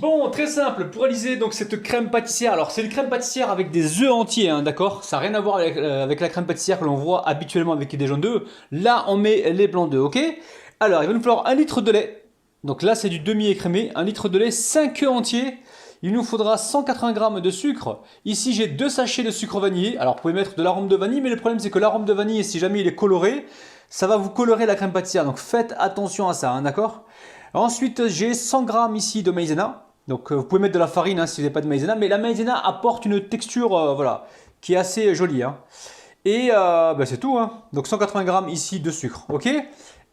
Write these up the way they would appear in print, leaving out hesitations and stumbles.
Bon, très simple, pour réaliser donc cette crème pâtissière, alors c'est une crème pâtissière avec des œufs entiers, hein, d'accord? Ça n'a rien à voir avec la crème pâtissière que l'on voit habituellement avec des jaunes d'œufs. Là, on met les blancs d'œufs, ok? Alors, il va nous falloir 1 litre de lait. Donc là, c'est du demi-écrémé. 1 litre de lait, 5 œufs entiers. Il nous faudra 180 g de sucre. Ici, j'ai 2 sachets de sucre vanillé. Alors, vous pouvez mettre de l'arôme de vanille, mais le problème, c'est que l'arôme de vanille, si jamais il est coloré, ça va vous colorer la crème pâtissière. Donc, faites attention à ça, hein, d'accord? Ensuite, j'ai 100 g ici de maïzena. Donc vous pouvez mettre de la farine hein, si vous n'avez pas de maïzena, mais la maïzena apporte une texture voilà, qui est assez jolie. Hein. Et c'est tout. Hein. Donc 180 g ici de sucre. Ok?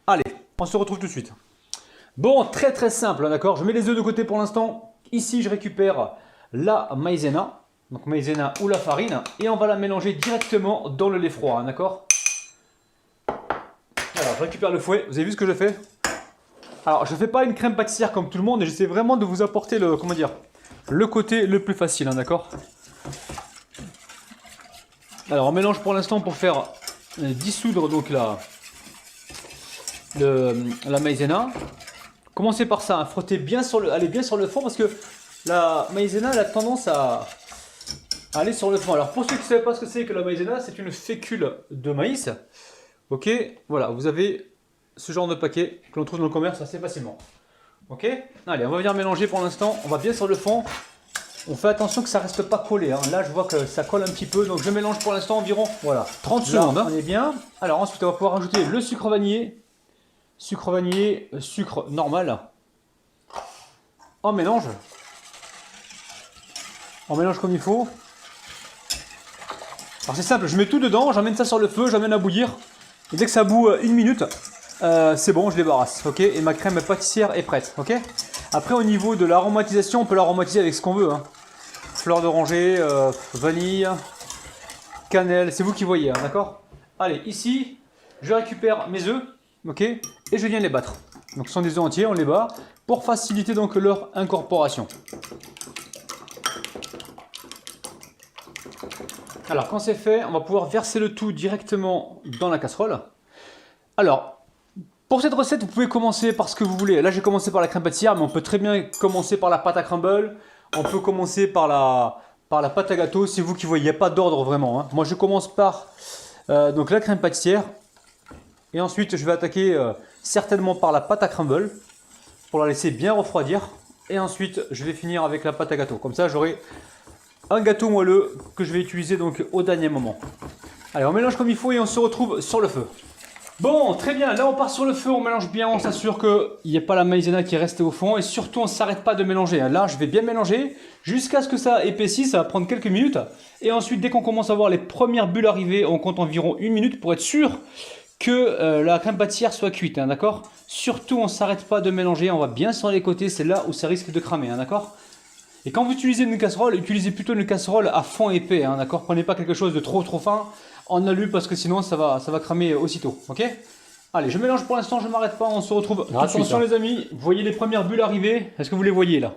Allez, on se retrouve tout de suite. Bon, très très simple, hein, d'accord? Je mets les œufs de côté pour l'instant. Ici, je récupère la maïzena. Donc maïzena ou la farine. Et on va la mélanger directement dans le lait froid, hein, d'accord? Alors, je récupère le fouet. Vous avez vu ce que je fais? Alors, je ne fais pas une crème pâtissière comme tout le monde et j'essaie vraiment de vous apporter le, comment dire, le côté le plus facile, hein, d'accord? Alors, on mélange pour l'instant pour faire dissoudre donc la maïzena. Commencez par ça, hein, frottez bien sur le, allez bien sur le fond parce que la maïzena elle a tendance à aller sur le fond. Alors, pour ceux qui ne savent pas ce que c'est que la maïzena, c'est une fécule de maïs. Ok, voilà, vous avez ce genre de paquet que l'on trouve dans le commerce assez facilement. Ok, allez, on va venir mélanger pour l'instant. On va bien sur le fond. On fait attention que ça reste pas collé. Hein. Là, je vois que ça colle un petit peu. Donc, je mélange pour l'instant environ voilà, 30 secondes. Hein. On est bien. Alors, ensuite, on va pouvoir ajouter le sucre vanillé. Sucre vanillé, sucre normal. On mélange. On mélange comme il faut. Alors, c'est simple. Je mets tout dedans. J'emmène ça sur le feu. J'emmène à bouillir. Et dès que ça bout 1 minute, c'est bon, je débarrasse, ok? Et ma crème pâtissière est prête, ok? Après, au niveau de l'aromatisation, on peut l'aromatiser avec ce qu'on veut, hein. Fleur d'oranger, vanille, cannelle, c'est vous qui voyez, hein, d'accord? Allez, ici, je récupère mes œufs, ok? Et je viens les battre. Donc, ce sont des œufs entiers, on les bat pour faciliter donc leur incorporation. Alors, quand c'est fait, on va pouvoir verser le tout directement dans la casserole. Alors, pour cette recette, vous pouvez commencer par ce que vous voulez. Là, j'ai commencé par la crème pâtissière, mais on peut très bien commencer par la pâte à crumble. On peut commencer par la pâte à gâteau. C'est vous qui voyez, il n'y a pas d'ordre vraiment. Hein. Moi, je commence par donc la crème pâtissière. Et ensuite, je vais attaquer certainement par la pâte à crumble pour la laisser bien refroidir. Et ensuite, je vais finir avec la pâte à gâteau. Comme ça, j'aurai un gâteau moelleux que je vais utiliser donc au dernier moment. Allez, on mélange comme il faut et on se retrouve sur le feu. Bon, très bien, là on part sur le feu, on mélange bien, on s'assure qu'il n'y ait pas la maïzena qui reste au fond et surtout on ne s'arrête pas de mélanger. Là, je vais bien mélanger jusqu'à ce que ça épaississe, ça va prendre quelques minutes. Et ensuite, dès qu'on commence à voir les premières bulles arriver, on compte environ 1 minute pour être sûr que la crème pâtissière soit cuite, hein, d'accord? Surtout, on ne s'arrête pas de mélanger, on va bien sur les côtés, c'est là où ça risque de cramer, hein, d'accord? Et quand vous utilisez une casserole, utilisez plutôt une casserole à fond épais, hein, d'accord? Prenez pas quelque chose de trop fin en alu parce que sinon ça va cramer aussitôt, ok? Allez, je mélange pour l'instant, je ne m'arrête pas, on se retrouve. Attention les amis, vous voyez les premières bulles arriver? Est-ce que vous les voyez là?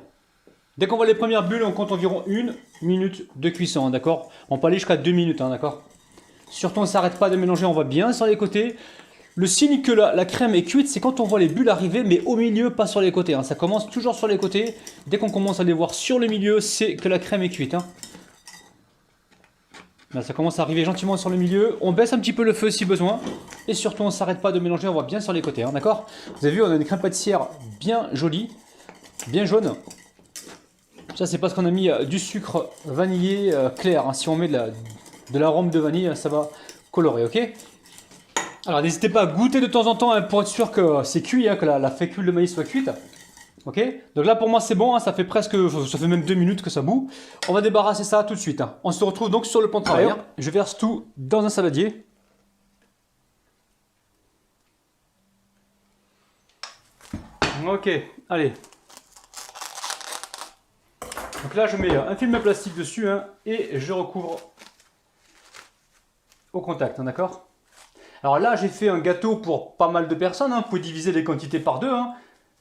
Dès qu'on voit les premières bulles, on compte environ 1 minute de cuisson, hein, d'accord? On peut aller jusqu'à 2 minutes, hein, d'accord? Surtout on ne s'arrête pas de mélanger, on va bien sur les côtés. Le signe que la crème est cuite, c'est quand on voit les bulles arriver, mais au milieu, pas sur les côtés. Hein. Ça commence toujours sur les côtés. Dès qu'on commence à les voir sur le milieu, c'est que la crème est cuite. Hein. Là, ça commence à arriver gentiment sur le milieu. On baisse un petit peu le feu si besoin. Et surtout, on ne s'arrête pas de mélanger, on voit bien sur les côtés. Hein, d'accord? Vous avez vu, on a une crème pâtissière bien jolie, bien jaune. Ça, c'est parce qu'on a mis du sucre vanillé clair. Hein. Si on met de l'arôme de vanille, ça va colorer, ok? Alors n'hésitez pas à goûter de temps en temps hein, pour être sûr que c'est cuit, hein, que la fécule de maïs soit cuite. Ok? Donc là pour moi c'est bon, hein, ça fait même 2 minutes que ça bout. On va débarrasser ça tout de suite. Hein. On se retrouve donc sur le plan de travail. Je verse tout dans un saladier. Ok, allez. Donc là je mets un film plastique dessus hein, et je recouvre au contact, hein, d'accord? Alors là, j'ai fait un gâteau pour pas mal de personnes. Hein. Vous pouvez diviser les quantités par 2 hein,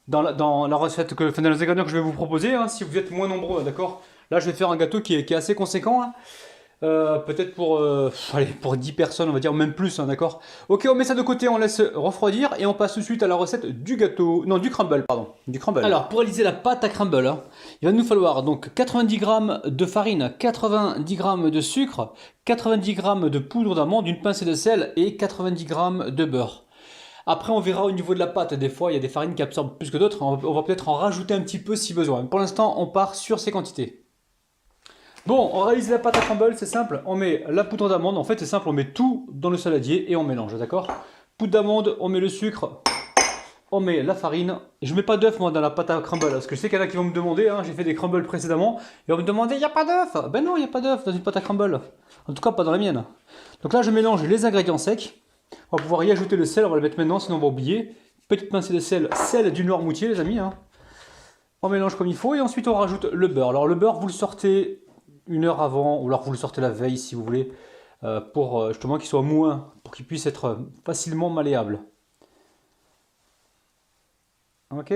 dans la recette, dans les ingrédients que je vais vous proposer. Hein, si vous êtes moins nombreux, d'accord? Là, je vais faire un gâteau qui est assez conséquent. Hein. Peut-être allez, pour 10 personnes, on va dire, même plus, hein, d'accord? Ok, on met ça de côté, on laisse refroidir et on passe tout de suite à la recette du gâteau, non, du crumble, pardon, du crumble. Alors, pour réaliser la pâte à crumble, hein, il va nous falloir donc 90 g de farine, 90 g de sucre, 90 g de poudre d'amande, une pincée de sel et 90 g de beurre. Après, on verra au niveau de la pâte, des fois, il y a des farines qui absorbent plus que d'autres, on va peut-être en rajouter un petit peu si besoin. Pour l'instant, on part sur ces quantités. Bon, on réalise la pâte à crumble, c'est simple, on met la poudre d'amande, en fait c'est simple, on met tout dans le saladier et on mélange, d'accord? Poudre d'amande, on met le sucre, on met la farine, et je mets pas d'œuf moi dans la pâte à crumble, parce que je sais qu'il y en a qui vont me demander, hein, j'ai fait des crumbles précédemment, et on me demander, il n'y a pas d'œuf? Ben non, il n'y a pas d'œuf dans une pâte à crumble, en tout cas pas dans la mienne. Donc là je mélange les ingrédients secs, on va pouvoir y ajouter le sel, on va le mettre maintenant, sinon on va oublier. Petite pincée de sel, sel du Noirmoutier les amis, hein. On mélange comme il faut, et ensuite on rajoute le beurre. Alors le beurre vous le sortez 1 heure avant, ou alors vous le sortez la veille si vous voulez, pour justement qu'il soit moins, pour qu'il puisse être facilement malléable. Ok,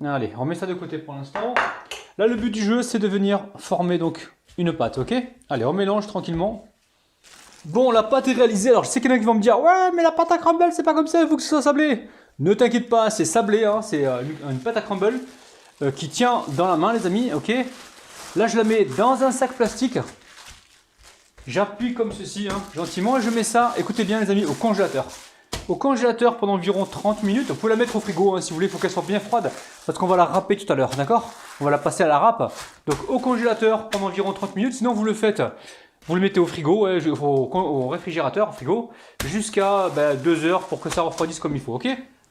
allez, on met ça de côté pour l'instant. Là, le but du jeu, c'est de venir former donc une pâte, ok? Allez, on mélange tranquillement. Bon, la pâte est réalisée. Alors, je sais qu'il y en a qui vont me dire, ouais, mais la pâte à crumble, c'est pas comme ça, il faut que ce soit sablé. Ne t'inquiète pas, c'est sablé, hein, c'est une pâte à crumble qui tient dans la main, les amis, ok? Là, je la mets dans un sac plastique. J'appuie comme ceci, hein, gentiment, et je mets ça, écoutez bien les amis, au congélateur. Au congélateur pendant environ 30 minutes. Vous pouvez la mettre au frigo hein, si vous voulez, il faut qu'elle soit bien froide, parce qu'on va la râper tout à l'heure, d'accord? On va la passer à la râpe. Donc au congélateur pendant environ 30 minutes, sinon vous le faites, vous le mettez au frigo, ouais, au réfrigérateur, au frigo, jusqu'à 2 heures pour que ça refroidisse comme il faut, ok?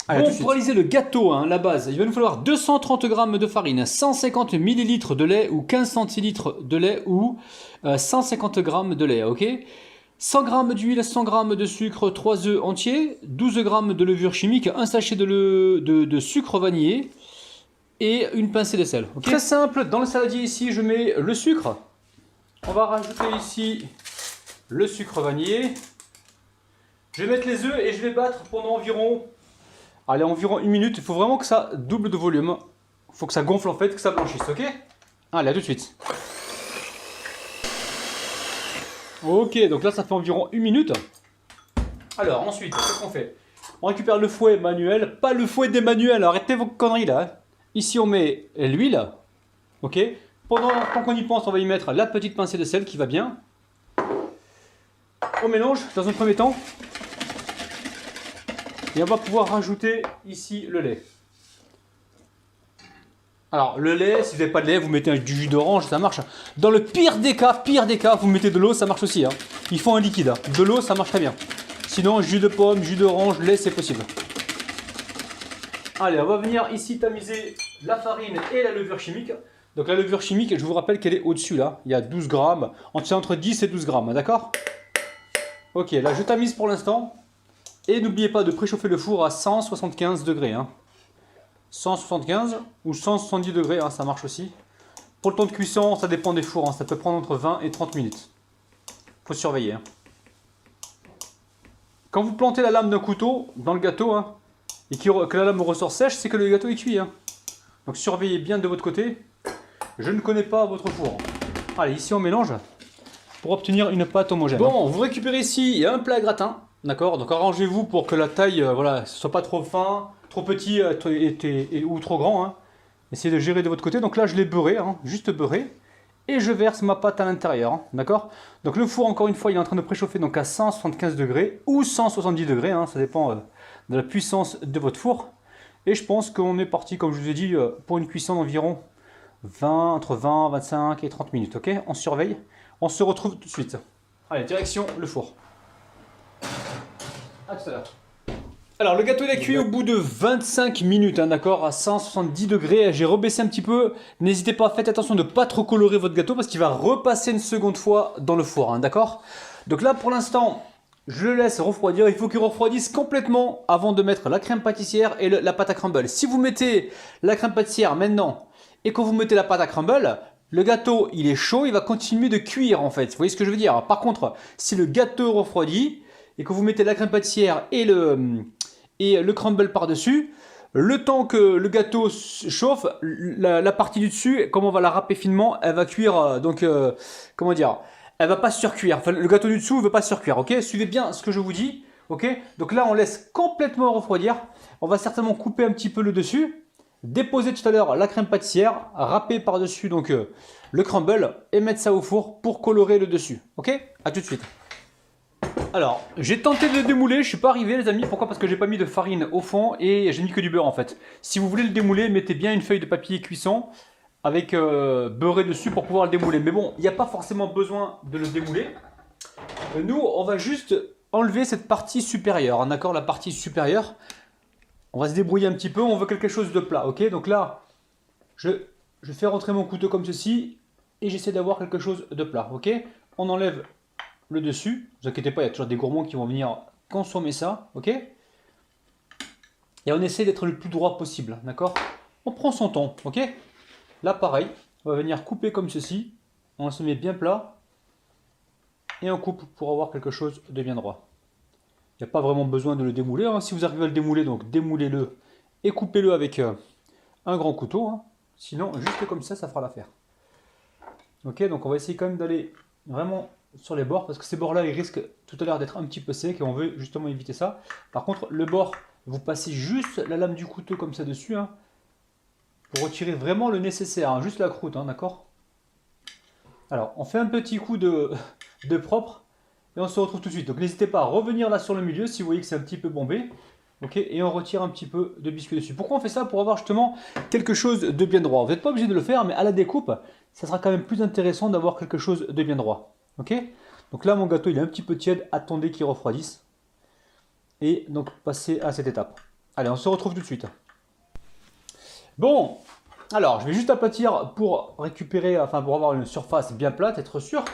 Allez, bon, pour réaliser le gâteau, hein, la base, il va nous falloir 230 g de farine, 150 ml de lait ou 15 centilitres de lait ou 150 g de lait, ok? 100 g d'huile, 100 g de sucre, 3 œufs entiers, 12 g de levure chimique, un sachet de sucre vanillé et une pincée de sel. Okay. Très simple, dans le saladier ici, je mets le sucre. On va rajouter ici le sucre vanillé. Je vais mettre les œufs et je vais battre pendant environ 1 minute. Il faut vraiment que ça double de volume. Il faut que ça gonfle en fait, que ça blanchisse, ok? Allez, à tout de suite. Ok, donc là ça fait environ 1 minute. Alors ensuite, qu'est-ce qu'on fait? On récupère le fouet manuel, pas le fouet des manuels, arrêtez vos conneries là. Hein. Ici on met l'huile, ok? Pendant qu'on y pense, on va y mettre la petite pincée de sel qui va bien. On mélange dans un premier temps. Et on va pouvoir rajouter ici le lait. Alors le lait, si vous n'avez pas de lait, vous mettez du jus d'orange, ça marche. Dans le pire des cas, vous mettez de l'eau, ça marche aussi. Hein. Il faut un liquide. Hein. De l'eau, ça marche très bien. Sinon, jus de pomme, jus d'orange, lait, c'est possible. Allez, on va venir ici tamiser la farine et la levure chimique. Donc la levure chimique, je vous rappelle qu'elle est au-dessus là. Il y a 12 grammes, entre 10 et 12 grammes, d'accord? Ok, là je tamise pour l'instant. Et n'oubliez pas de préchauffer le four à 175 degrés. Hein. 175 ou 170 degrés, hein, ça marche aussi. Pour le temps de cuisson, ça dépend des fours, hein, ça peut prendre entre 20 et 30 minutes. Faut surveiller. Hein. Quand vous plantez la lame d'un couteau dans le gâteau, hein, et que la lame ressort sèche, c'est que le gâteau est cuit. Hein. Donc surveillez bien de votre côté. Je ne connais pas votre four. Allez, ici on mélange pour obtenir une pâte homogène. Bon, vous récupérez ici un plat à gratin. D'accord, donc arrangez-vous pour que la taille, voilà, ce soit pas trop fin, trop petit ou trop grand. Hein. Essayez de gérer de votre côté. Donc là, je l'ai beurré, hein, juste beurré. Et je verse ma pâte à l'intérieur. Hein, d'accord. Donc le four, encore une fois, il est en train de préchauffer donc à 175 degrés ou 170 degrés. Hein, ça dépend de la puissance de votre four. Et je pense qu'on est parti, comme je vous ai dit, pour une cuisson d'environ entre 20, 25 et 30 minutes. Ok, on surveille. On se retrouve tout de suite. Allez, direction le four. À tout à l'heure. Alors le gâteau il a cuit au bout de 25 minutes, hein, d'accord, à 170 degrés. J'ai rebaissé un petit peu. N'hésitez pas, faites attention de ne pas trop colorer votre gâteau parce qu'il va repasser une seconde fois dans le four, hein, d'accord. Donc là pour l'instant, je le laisse refroidir. Il faut qu'il refroidisse complètement avant de mettre la crème pâtissière et la pâte à crumble. Si vous mettez la crème pâtissière maintenant et que vous mettez la pâte à crumble, le gâteau il est chaud, il va continuer de cuire en fait. Vous voyez ce que je veux dire? Par contre, si le gâteau refroidit et que vous mettez la crème pâtissière et le crumble par-dessus, le temps que le gâteau chauffe, la partie du dessus, comme on va la râper finement, elle va cuire, comment dire, elle va pas surcuire. Enfin, le gâteau du dessous ne va pas surcuire, ok? Suivez bien ce que je vous dis, ok? Donc là, on laisse complètement refroidir. On va certainement couper un petit peu le dessus. Déposer tout à l'heure la crème pâtissière, râper par-dessus donc le crumble et mettre ça au four pour colorer le dessus, ok? À tout de suite. Alors, j'ai tenté de le démouler, je suis pas arrivé les amis, pourquoi? Parce que j'ai pas mis de farine au fond et j'ai mis que du beurre en fait. Si vous voulez le démouler, mettez bien une feuille de papier cuisson avec beurré dessus pour pouvoir le démouler. Mais bon, il n'y a pas forcément besoin de le démouler. Nous, on va juste enlever cette partie supérieure, hein, d'accord? La partie supérieure, on va se débrouiller un petit peu, on veut quelque chose de plat, ok? Donc là, je fais rentrer mon couteau comme ceci et j'essaie d'avoir quelque chose de plat, ok? On enlève le dessus, ne vous inquiétez pas, il y a toujours des gourmands qui vont venir consommer ça, ok? Et on essaie d'être le plus droit possible, d'accord? On prend son temps, ok? Là pareil, on va venir couper comme ceci, on se met bien plat, et on coupe pour avoir quelque chose de bien droit. Il n'y a pas vraiment besoin de le démouler, hein. Si vous arrivez à le démouler, donc démoulez-le et coupez-le avec un grand couteau, hein. Sinon juste comme ça fera l'affaire. Ok, donc on va essayer quand même d'aller vraiment sur les bords parce que ces bords là ils risquent tout à l'heure d'être un petit peu secs et on veut justement éviter ça. Par contre le bord, vous passez juste la lame du couteau comme ça dessus, hein, pour retirer vraiment le nécessaire, hein, juste la croûte, hein, d'accord? Alors on fait un petit coup de propre et on se retrouve tout de suite. Donc n'hésitez pas à revenir là sur le milieu si vous voyez que c'est un petit peu bombé. Ok, et on retire un petit peu de biscuit dessus. Pourquoi on fait ça? Pour avoir justement quelque chose de bien droit. Vous n'êtes pas obligé de le faire, mais à la découpe, ça sera quand même plus intéressant d'avoir quelque chose de bien droit. Ok, donc là mon gâteau il est un petit peu tiède, attendez qu'il refroidisse. Et donc passez à cette étape. Allez, on se retrouve tout de suite. Bon, alors je vais juste aplatir pour récupérer, enfin pour avoir une surface bien plate, être sûr.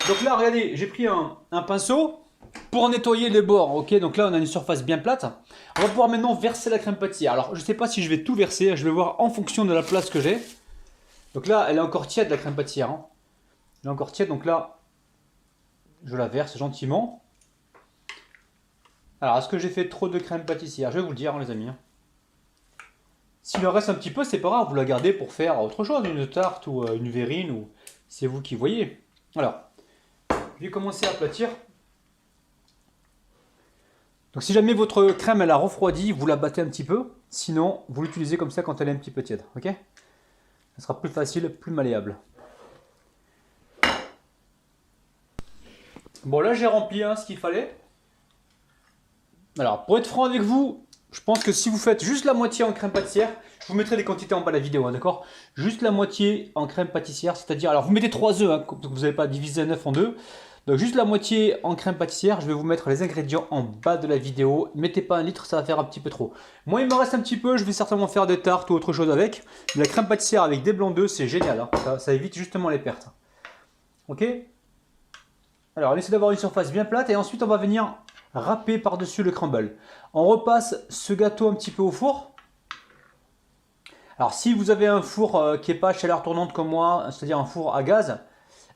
Donc là regardez, j'ai pris un pinceau pour nettoyer les bords, ok? Donc là on a une surface bien plate. On va pouvoir maintenant verser la crème pâtissière. Alors je ne sais pas si je vais tout verser, je vais voir en fonction de la place que j'ai. Donc là elle est encore tiède la crème pâtissière, hein. Elle est encore tiède, donc là je la verse gentiment. Alors est-ce que j'ai fait trop de crème pâtissière? Je vais vous le dire, hein, les amis, hein. S'il en reste un petit peu, c'est pas grave, vous la gardez pour faire autre chose, une tarte ou une verrine, ou c'est vous qui voyez. Alors, je vais commencer à aplatir. Donc si jamais votre crème elle a refroidi, vous la battez un petit peu. Sinon, vous l'utilisez comme ça quand elle est un petit peu tiède. Ok? Ça sera plus facile, plus malléable. Bon là j'ai rempli ce qu'il fallait. Alors pour être franc avec vous, je pense que si vous faites juste la moitié en crème pâtissière, je vous mettrai les quantités en bas de la vidéo, hein, d'accord? Juste la moitié en crème pâtissière, c'est-à-dire, alors vous mettez 3 œufs, hein, donc vous n'avez pas divisé un œuf en deux. Donc juste la moitié en crème pâtissière, je vais vous mettre les ingrédients en bas de la vidéo. Mettez pas 1 litre, ça va faire un petit peu trop. Moi il me reste un petit peu, je vais certainement faire des tartes ou autre chose avec. Mais la crème pâtissière avec des blancs d'œufs, c'est génial, hein. Ça évite justement les pertes. Ok? Alors on essaie d'avoir une surface bien plate et ensuite on va venir râper par-dessus le crumble. On repasse ce gâteau un petit peu au four. Alors si vous avez un four qui n'est pas à chaleur tournante comme moi, c'est-à-dire un four à gaz,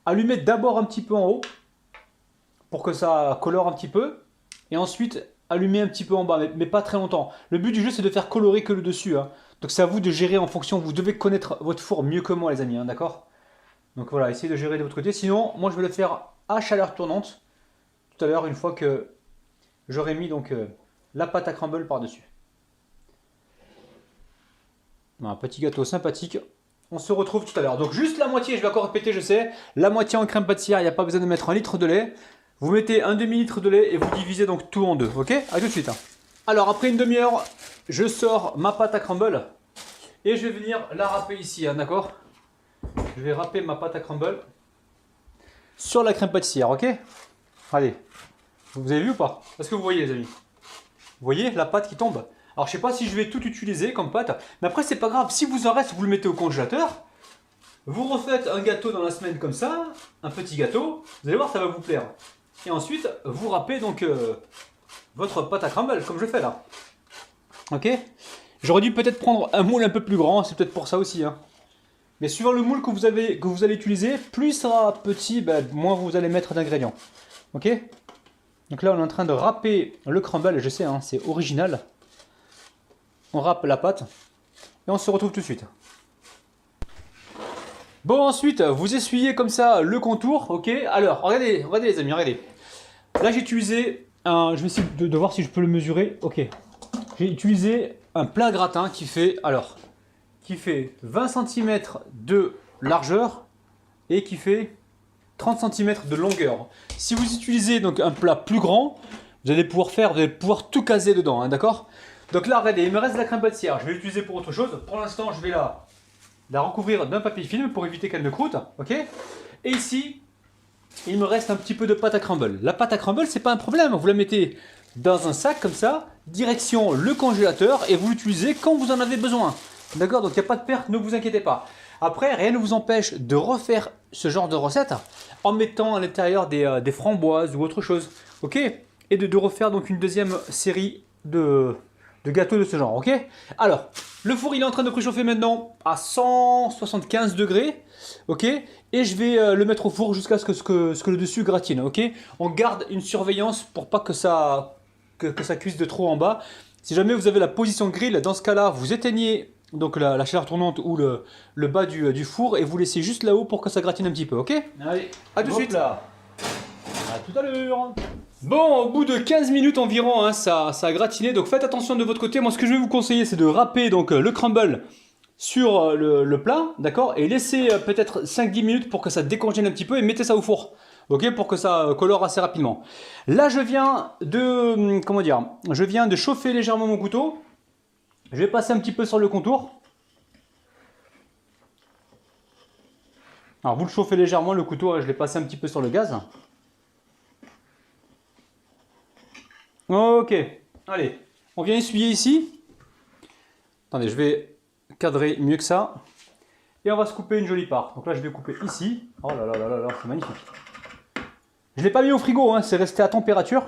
allumez d'abord un petit peu en haut pour que ça colore un petit peu. Et ensuite allumez un petit peu en bas, mais pas très longtemps. Le but du jeu c'est de faire colorer que le dessus, hein. Donc c'est à vous de gérer en fonction, vous devez connaître votre four mieux que moi les amis, hein, d'accord? Donc voilà, essayez de gérer de votre côté. Sinon, moi je vais le faire à chaleur tournante tout à l'heure une fois que j'aurai mis donc la pâte à crumble par-dessus. Un petit gâteau sympathique. On se retrouve tout à l'heure. Donc juste la moitié, je vais encore répéter, je sais. La moitié en crème pâtissière, il n'y a pas besoin de mettre 1 litre de lait. Vous mettez un demi-litre de lait et vous divisez donc tout en deux. Ok? A tout de suite, hein. Alors après une demi-heure, je sors ma pâte à crumble. Et je vais venir la râper ici, hein, d'accord? Je vais râper ma pâte à crumble sur la crème pâtissière, ok? Allez. Vous avez vu ou pas? Est-ce que vous voyez les amis? Vous voyez la pâte qui tombe? Alors je sais pas si je vais tout utiliser comme pâte, mais après c'est pas grave, si vous en reste, vous le mettez au congélateur, vous refaites un gâteau dans la semaine comme ça, un petit gâteau, vous allez voir ça va vous plaire. Et ensuite vous râpez donc votre pâte à crumble comme je fais là. Ok? J'aurais dû peut-être prendre un moule un peu plus grand, c'est peut-être pour ça aussi, hein. Mais suivant le moule que vous allez utiliser, plus ça sera petit, moins vous allez mettre d'ingrédients. Ok? Donc là on est en train de râper le crumble, je sais, hein, c'est original. On râpe la pâte et on se retrouve tout de suite. Bon, ensuite, vous essuyez comme ça le contour, ok? Alors, regardez, regardez les amis, regardez. Là, j'ai utilisé un... Je vais essayer de voir si je peux le mesurer. Ok. J'ai utilisé un plat gratin qui fait... Alors, qui fait 20 cm de largeur et qui fait 30 cm de longueur. Si vous utilisez donc un plat plus grand, vous allez pouvoir tout caser dedans, hein, d'accord? Donc là, regardez, il me reste de la crème pâtissière. Je vais l'utiliser pour autre chose. Pour l'instant, je vais la recouvrir d'un papier film pour éviter qu'elle ne croûte, ok? Et ici, il me reste un petit peu de pâte à crumble. La pâte à crumble, c'est pas un problème. Vous la mettez dans un sac comme ça, direction le congélateur et vous l'utilisez quand vous en avez besoin. D'accord? Donc il n'y a pas de perte, ne vous inquiétez pas. Après, rien ne vous empêche de refaire ce genre de recette en mettant à l'intérieur des framboises ou autre chose. Ok? Et de refaire donc une deuxième série de gâteaux de ce genre. Ok? Alors, le four il est en train de préchauffer maintenant à 175 degrés. Ok? Et je vais le mettre au four jusqu'à ce que le dessus gratine. Ok? On garde une surveillance pour pas que ça cuise de trop en bas. Si jamais vous avez la position grill, dans ce cas-là, vous éteignez donc la chaleur tournante ou le bas du four et vous laissez juste là-haut pour que ça gratine un petit peu, ok? Allez, à tout de suite. Là. À tout à l'heure. Bon, au bout de 15 minutes environ, hein, ça a gratiné, donc faites attention de votre côté. Moi, ce que je vais vous conseiller, c'est de râper donc, le crumble sur le plat, d'accord? Et laissez peut-être 5-10 minutes pour que ça décongèle un petit peu et mettez ça au four. Ok, pour que ça colore assez rapidement. Là, je viens de chauffer légèrement mon couteau. Je vais passer un petit peu sur le contour. Alors vous le chauffez légèrement le couteau et je l'ai passé un petit peu sur le gaz. Ok, allez, on vient essuyer ici. Attendez, je vais cadrer mieux que ça. Et on va se couper une jolie part. Donc là je vais couper ici. Oh là là là là là, c'est magnifique. Je ne l'ai pas mis au frigo, hein, c'est resté à température.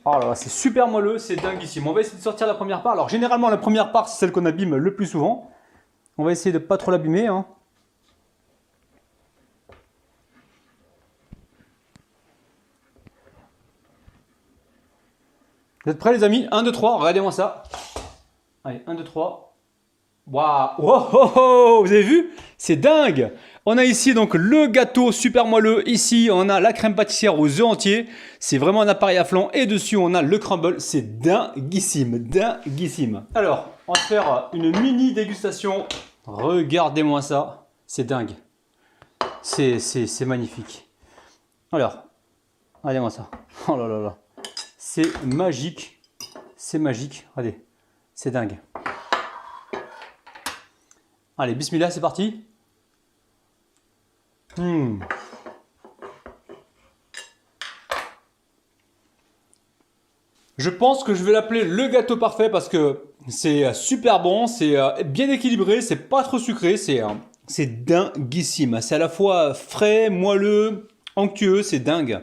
Oh là là, c'est super moelleux, c'est dinguissime. On va essayer de sortir la première part. Alors généralement la première part c'est celle qu'on abîme le plus souvent. On va essayer de ne pas trop l'abîmer. Hein. Vous êtes prêts les amis? 1, 2, 3, regardez-moi ça. Allez, 1, 2, 3. Waouh! Oh, oh, oh, vous avez vu? C'est dingue! On a ici donc le gâteau super moelleux. Ici, on a la crème pâtissière aux œufs entiers. C'est vraiment un appareil à flanc. Et dessus, on a le crumble. C'est dinguissime, dinguissime. Alors, on va faire une mini dégustation. Regardez-moi ça. C'est dingue. C'est magnifique. Alors, regardez-moi ça. Oh là là là. C'est magique. C'est magique. Regardez. C'est dingue. Allez, bismillah, c'est parti. Je pense que je vais l'appeler le gâteau parfait parce que c'est super bon, c'est bien équilibré, c'est pas trop sucré, c'est dinguissime. C'est à la fois frais, moelleux, onctueux, c'est dingue.